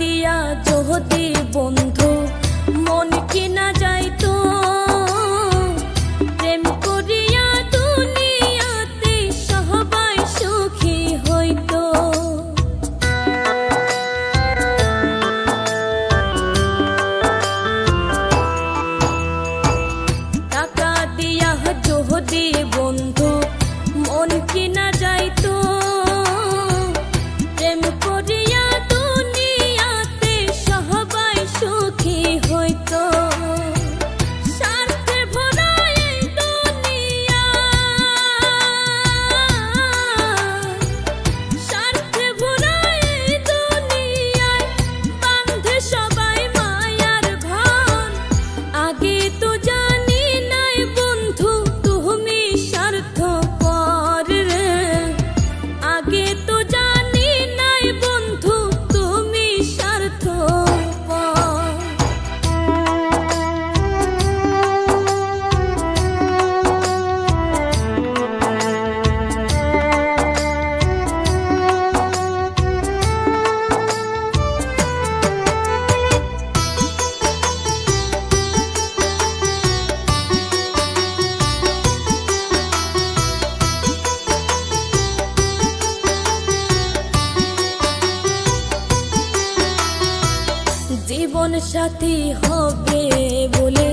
দিয়া যদি বন্ধু মন কিনা যাইতো, প্রেম করিয়া দুনিয়াতে সবাই সুখী হইতো। টাকা দিয়া যদি বন্ধু মন কিনা যাইতো, প্রেম করিয়া দুনিয়াতে সবাই সুখী হইতো। স্বার্থে ভরা এই দুনিয়া, স্বার্থে ভরা এই দুনিয়ায় বাঁধে সবাই মায়ার ভার। আগে তো জানি নাই বন্ধু তুমি স্বার্থপর রে, আগে তো জানি নাই বন্ধু তুমি স্বার্থপর। জীবন সাথী হবে বলে